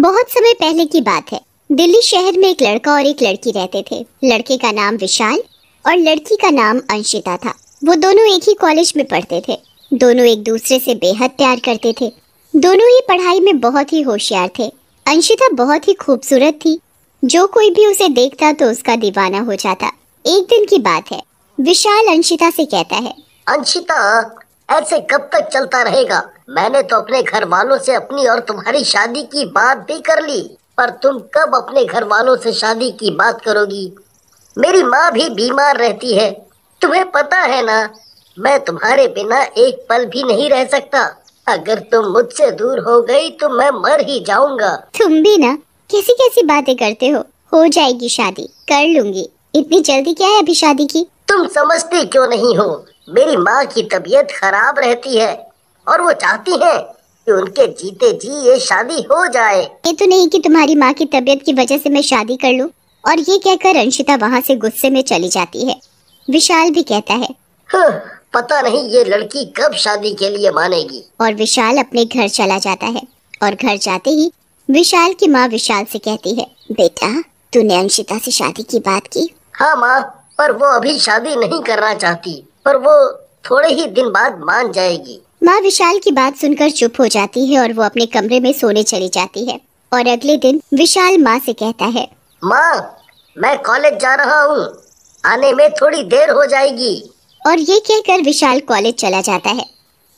बहुत समय पहले की बात है। दिल्ली शहर में एक लड़का और एक लड़की रहते थे। लड़के का नाम विशाल और लड़की का नाम अंशिता था। वो दोनों एक ही कॉलेज में पढ़ते थे। दोनों एक दूसरे से बेहद प्यार करते थे। दोनों ही पढ़ाई में बहुत ही होशियार थे। अंशिता बहुत ही खूबसूरत थी। जो कोई भी उसे देखता तो उसका दीवाना हो जाता। एक दिन की बात है, विशाल अंशिता से कहता है, अंशिता, ऐसे कब तक चलता रहेगा? मैंने तो अपने घर वालों से अपनी और तुम्हारी शादी की बात भी कर ली, पर तुम कब अपने घर वालों से शादी की बात करोगी? मेरी माँ भी बीमार रहती है। तुम्हें पता है ना, मैं तुम्हारे बिना एक पल भी नहीं रह सकता। अगर तुम मुझसे दूर हो गई तो मैं मर ही जाऊंगा। तुम भी ना कैसी कैसी बातें करते हो जाएगी शादी, कर लूंगी। इतनी जल्दी क्या है अभी शादी की? तुम समझती क्यों नहीं हो? मेरी माँ की तबीयत खराब रहती है और वो चाहती है कि उनके जीते जी ये शादी हो जाए। ये तो नहीं कि तुम्हारी माँ की तबीयत की वजह से मैं शादी कर लूं। और ये कहकर अंशिता वहाँ से गुस्से में चली जाती है। विशाल भी कहता है, पता नहीं ये लड़की कब शादी के लिए मानेगी। और विशाल अपने घर चला जाता है। और घर जाते ही विशाल की माँ विशाल से कहती है, बेटा तूने अंशिता से शादी की बात की? हाँ माँ, पर वो अभी शादी नहीं करना चाहती, पर वो थोड़े ही दिन बाद मान जाएगी। माँ विशाल की बात सुनकर चुप हो जाती है और वो अपने कमरे में सोने चली जाती है। और अगले दिन विशाल माँ से कहता है, माँ मैं कॉलेज जा रहा हूँ, आने में थोड़ी देर हो जाएगी। और ये कहकर विशाल कॉलेज चला जाता है।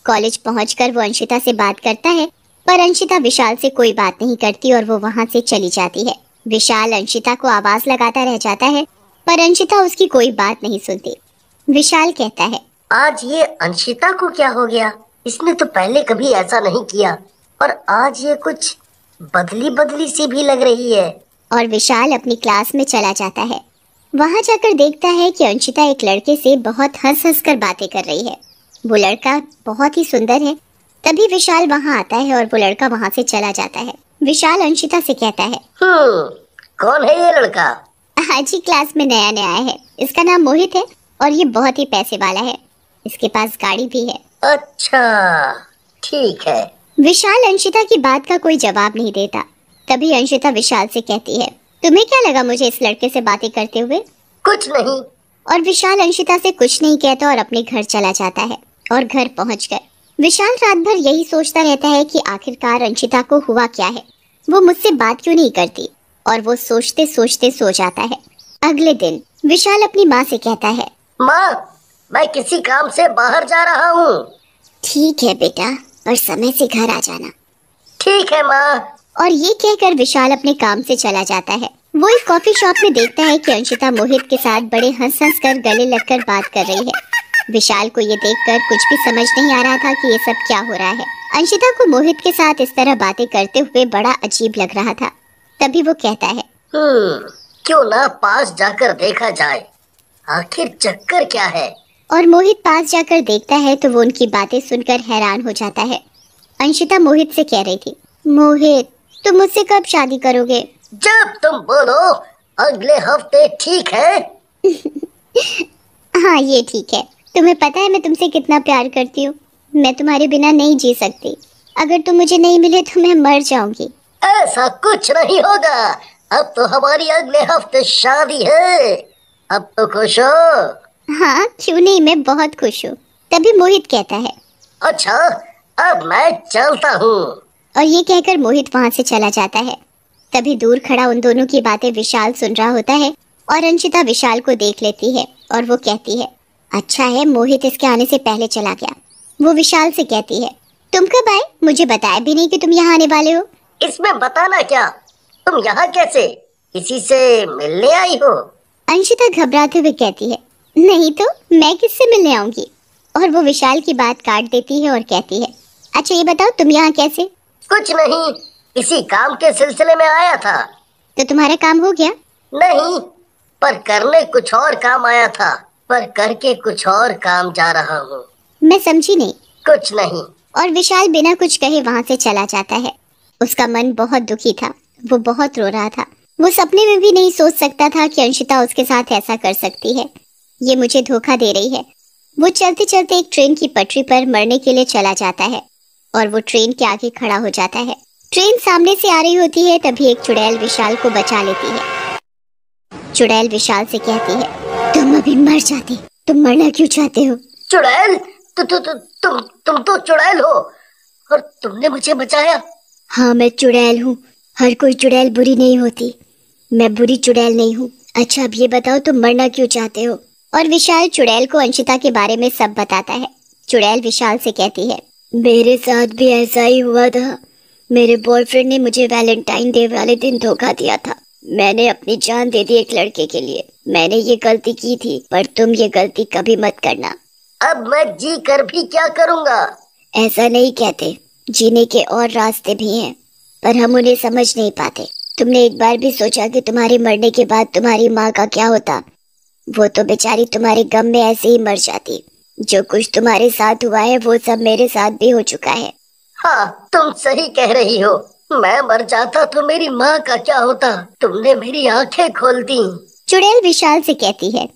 कॉलेज पहुंचकर वो अंशिता से बात करता है, पर अंशिता विशाल से कोई बात नहीं करती और वो वहाँ से चली जाती है। विशाल अंशिता को आवाज लगाता रह जाता है, पर अंशिता उसकी कोई बात नहीं सुनती। विशाल कहता है, आज ये अंशिता को क्या हो गया? इसने तो पहले कभी ऐसा नहीं किया, और आज ये कुछ बदली बदली सी भी लग रही है। और विशाल अपनी क्लास में चला जाता है। वहाँ जाकर देखता है कि अंशिता एक लड़के से बहुत हंस हंस कर बातें कर रही है। वो लड़का बहुत ही सुंदर है। तभी विशाल वहाँ आता है और वो लड़का वहाँ से चला जाता है। विशाल अंशिता से कहता है, कौन है ये लड़का? आज ही क्लास में नया नया है। इसका नाम मोहित है और ये बहुत ही पैसे वाला है। इसके पास गाड़ी भी है। अच्छा ठीक है। विशाल अंशिता की बात का कोई जवाब नहीं देता। तभी अंशिता विशाल से कहती है, तुम्हें क्या लगा मुझे इस लड़के से बातें करते हुए? कुछ नहीं। और विशाल अंशिता से कुछ नहीं कहता और अपने घर चला जाता है। और घर पहुंचकर विशाल रात भर यही सोचता रहता है कि आखिरकार अंशिता को हुआ क्या है। वो मुझसे बात क्यों नहीं करती? और वो सोचते सोचते सो जाता है। अगले दिन विशाल अपनी माँ से कहता है, माँ मैं किसी काम से बाहर जा रहा हूँ। ठीक है बेटा, और समय से घर आ जाना। ठीक है माँ। और ये कहकर विशाल अपने काम से चला जाता है। वो एक कॉफी शॉप में देखता है कि अंशिता मोहित के साथ बड़े हंस हंस कर गले लगकर बात कर रही है। विशाल को ये देखकर कुछ भी समझ नहीं आ रहा था कि ये सब क्या हो रहा है। अंशिता को मोहित के साथ इस तरह बातें करते हुए बड़ा अजीब लग रहा था। तभी वो कहता है, क्यों ना पास जाकर देखा जाए, आखिर चक्कर क्या है? और मोहित पास जाकर देखता है तो वो उनकी बातें सुनकर हैरान हो जाता है। अंशिता मोहित से कह रही थी, मोहित तुम मुझसे कब शादी करोगे? जब तुम बोलो, अगले हफ्ते, ठीक है? हाँ ये ठीक है। तुम्हें पता है मैं तुमसे कितना प्यार करती हूँ। मैं तुम्हारे बिना नहीं जी सकती। अगर तुम मुझे नहीं मिले तो मैं मर जाऊंगी। ऐसा कुछ नहीं होगा। अब तो हमारी अगले हफ्ते शादी है। अब तो खुश हो? हाँ क्यों नहीं, मैं बहुत खुश हूँ। तभी मोहित कहता है, अच्छा अब मैं चलता हूँ। और ये कहकर मोहित वहाँ से चला जाता है। तभी दूर खड़ा उन दोनों की बातें विशाल सुन रहा होता है और अंशिता विशाल को देख लेती है और वो कहती है, अच्छा है मोहित इसके आने से पहले चला गया। वो विशाल से कहती है, तुम कब आए? मुझे बताया भी नहीं कि तुम यहाँ आने वाले हो। इसमें बताना क्या? तुम यहाँ कैसे? किसी से मिलने आई हो? अंशिता घबराते हुए कहती है, नहीं तो मैं किससे मिलने आऊंगी। और वो विशाल की बात काट देती है और कहती है, अच्छा ये बताओ तुम यहाँ कैसे? कुछ नहीं, किसी काम के सिलसिले में आया था। तो तुम्हारा काम हो गया? नहीं, पर करने कुछ और काम आया था, पर करके कुछ और काम जा रहा हूँ। मैं समझी नहीं। कुछ नहीं। और विशाल बिना कुछ कहे वहाँ से चला जाता है। उसका मन बहुत दुखी था। वो बहुत रो रहा था। वो सपने में भी नहीं सोच सकता था कि अंशिता उसके साथ ऐसा कर सकती है। ये मुझे धोखा दे रही है। वो चलते चलते एक ट्रेन की पटरी पर मरने के लिए चला जाता है और वो ट्रेन के आगे खड़ा हो जाता है। ट्रेन सामने से आ रही होती है, तभी एक चुड़ैल विशाल को बचा लेती है। चुड़ैल विशाल से कहती है, तुम अभी मर जाते, तुम मरना क्यों चाहते हो? चुड़ैल, तुम तो चुड़ैल हो और तुमने मुझे बचाया। हाँ, मैं चुड़ैल हूँ। हर कोई चुड़ैल बुरी नहीं होती, मैं बुरी चुड़ैल नहीं हूँ। अच्छा, अब ये बताओ तुम मरना क्यों चाहते हो? और विशाल चुड़ैल को अंशिता के बारे में सब बताता है। चुड़ैल विशाल से कहती है, मेरे साथ भी ऐसा ही हुआ था। मेरे बॉयफ्रेंड ने मुझे वैलेंटाइन डे वाले दिन धोखा दिया था। मैंने अपनी जान दे दी एक लड़के के लिए। मैंने ये गलती की थी, पर तुम ये गलती कभी मत करना। अब मैं जी कर भी क्या करूँगा? ऐसा नहीं कहते, जीने के और रास्ते भी हैं, पर हम उन्हें समझ नहीं पाते। तुमने एक बार भी सोचा कि तुम्हारे मरने के बाद तुम्हारी माँ का क्या होता? वो तो बेचारी तुम्हारे गम में ऐसे ही मर जाती। जो कुछ तुम्हारे साथ हुआ है वो सब मेरे साथ भी हो चुका है। हाँ, तुम सही कह रही हो। मैं मर जाता तो मेरी माँ का क्या होता? तुमने मेरी आंखें खोल दी। चुड़ैल विशाल से कहती है,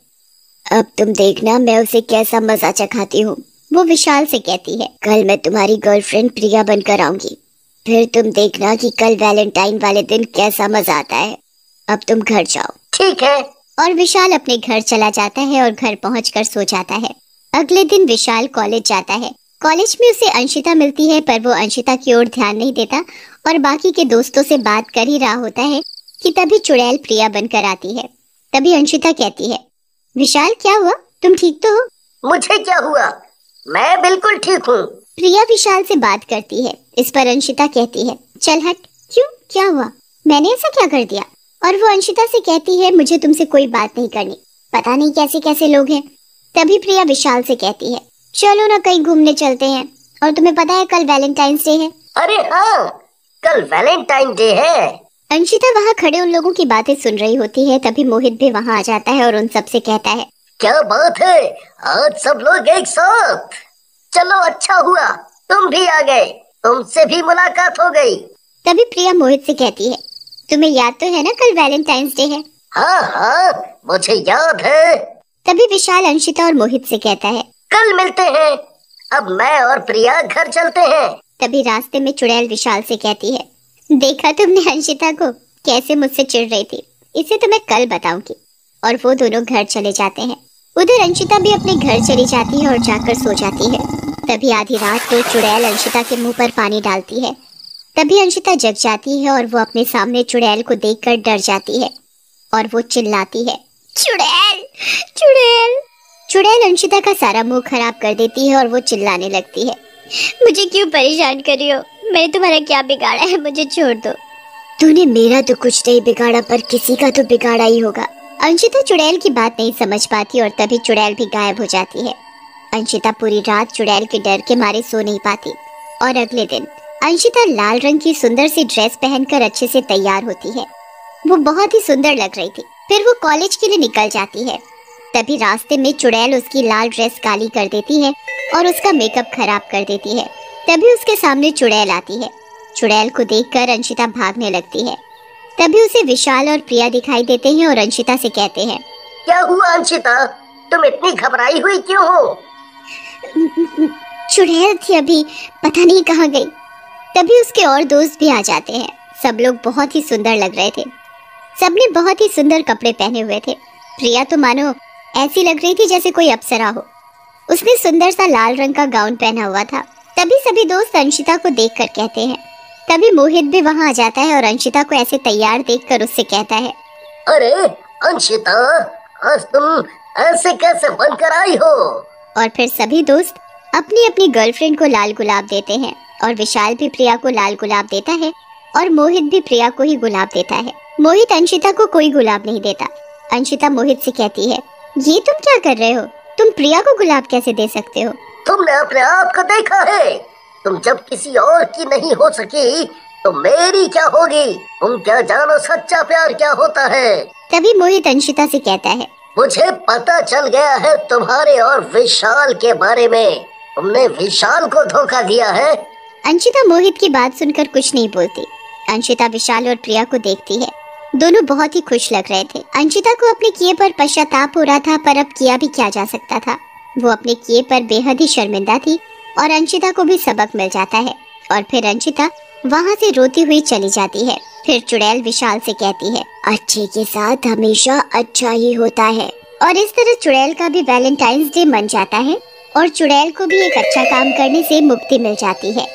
अब तुम देखना मैं उसे कैसा मजा चखाती हूँ। वो विशाल से कहती है, कल मैं तुम्हारी गर्लफ्रेंड प्रिया बनकर आऊंगी, फिर तुम देखना कि कल वैलेंटाइन वाले दिन कैसा मजा आता है। अब तुम घर जाओ। ठीक है। और विशाल अपने घर चला जाता है और घर पहुंचकर सो जाता है। अगले दिन विशाल कॉलेज जाता है। कॉलेज में उसे अंशिता मिलती है, पर वो अंशिता की ओर ध्यान नहीं देता और बाकी के दोस्तों से बात कर ही रहा होता है कि तभी चुड़ैल प्रिया बनकर आती है। तभी अंशिता कहती है, विशाल क्या हुआ, तुम ठीक तो हो? मुझे क्या हुआ, मैं बिल्कुल ठीक हूँ। प्रिया विशाल से बात करती है। इस पर अंशिता कहती है, चल हट, क्यों, क्या हुआ, मैंने ऐसा क्या कर दिया? और वो अंशिता से कहती है, मुझे तुमसे कोई बात नहीं करनी, पता नहीं कैसे कैसे लोग हैं। तभी प्रिया विशाल से कहती है, चलो ना कहीं घूमने चलते हैं, और तुम्हें पता है कल वैलेंटाइंस डे है। अरे हाँ, कल वैलेंटाइन डे है। अंशिता वहाँ खड़े उन लोगों की बातें सुन रही होती है। तभी मोहित भी वहाँ आ जाता है और उन सब से कहता है, क्या बात है, आज सब लोग एक साथ। चलो, अच्छा हुआ तुम भी आ गए, तुमसे भी मुलाकात हो गई। तभी प्रिया मोहित से कहती है, तुम्हें याद तो है ना कल वैलेंटाइंस डे है? हाँ हाँ, मुझे याद है। तभी विशाल अंशिता और मोहित से कहता है, कल मिलते हैं। अब मैं और प्रिया घर चलते हैं। तभी रास्ते में चुड़ैल विशाल से कहती है, देखा तुमने अंशिता को, कैसे मुझसे चिढ़ रही थी, इसे तो मैं कल बताऊंगी। और वो दोनों घर चले जाते हैं। उधर अंशिता भी अपने घर चली जाती है और जाकर सो जाती है। तभी आधी रात को चुड़ैल अंशिता के मुंह पर पानी डालती है। तभी अंशिता जग जाती है और वो अपने सामने चुड़ैल को देखकर डर जाती है और वो चिल्लाती है, चुड़ैल चुड़ैल। चुड़ैल अंशिता का सारा मुंह खराब कर देती है और वो चिल्लाने लगती है, मुझे क्यों परेशान कर रही हो, मैंने तुम्हारा क्या बिगाड़ा है, मुझे छोड़ दो। तूने मेरा तो कुछ नहीं बिगाड़ा, पर किसी का तो बिगाड़ा ही होगा। अंशिता चुड़ैल की बात नहीं समझ पाती और तभी चुड़ैल भी गायब हो जाती है। अंशिता पूरी रात चुड़ैल के डर के मारे सो नहीं पाती। और अगले दिन अंशिता लाल रंग की सुंदर सी ड्रेस पहनकर अच्छे से तैयार होती है। वो बहुत ही सुंदर लग रही थी। फिर वो कॉलेज के लिए निकल जाती है। तभी रास्ते में चुड़ैल उसकी लाल ड्रेस काली कर देती है और उसका मेकअप खराब कर देती है। तभी उसके सामने चुड़ैल आती है। चुड़ैल को देखकर अंशिता भागने लगती है। तभी उसे विशाल और प्रिया दिखाई देते हैं और अंशिता से कहते हैं, क्या हुआ अंशिता, तुम इतनी घबराई हुई क्यों हो? चुड़ैल थी अभी, पता नहीं कहाँ गई। तभी उसके और दोस्त भी आ जाते हैं। सब लोग बहुत ही सुंदर लग रहे थे। सबने बहुत ही सुंदर कपड़े पहने हुए थे। प्रिया तो मानो ऐसी लग रही थी जैसे कोई अप्सरा हो। उसने सुंदर सा लाल रंग का गाउन पहना हुआ था। तभी सभी दोस्त अंशिता को देखकर कहते हैं। तभी मोहित भी वहां आ जाता है और अंशिता को ऐसे तैयार देखकर उससे कहता है, अरे अंशिता, आज तुम ऐसे कैसे बनकर आई हो? और फिर सभी दोस्त अपनी अपनी गर्लफ्रेंड को लाल गुलाब देते हैं और विशाल भी प्रिया को लाल गुलाब देता है और मोहित भी प्रिया को ही गुलाब देता है। मोहित अंशिता को कोई गुलाब नहीं देता। अंशिता मोहित से कहती है, ये तुम क्या कर रहे हो, तुम प्रिया को गुलाब कैसे दे सकते हो? तुमने अपने आप को देखा है, तुम जब किसी और की नहीं हो सकी तो मेरी क्या होगी? तुम क्या जानो सच्चा प्यार क्या होता है? तभी मोहित अंशिता से कहता है, मुझे पता चल गया है तुम्हारे और विशाल के बारे में। तुमने विशाल को धोखा दिया है। अंशिता मोहित की बात सुनकर कुछ नहीं बोलती। अंशिता विशाल और प्रिया को देखती है। दोनों बहुत ही खुश लग रहे थे। अंशिता को अपने किए पर पश्चाताप हो रहा था, पर अब किया भी क्या जा सकता था। वो अपने किए पर बेहद ही शर्मिंदा थी और अंशिता को भी सबक मिल जाता है। और फिर अंशिता वहाँ से रोती हुई चली जाती है। फिर चुड़ैल विशाल से कहती है, अच्छे के साथ हमेशा अच्छा ही होता है। और इस तरह चुड़ैल का भी वैलेंटाइंस डे मन जाता है और चुड़ैल को भी एक अच्छा काम करने से मुक्ति मिल जाती है।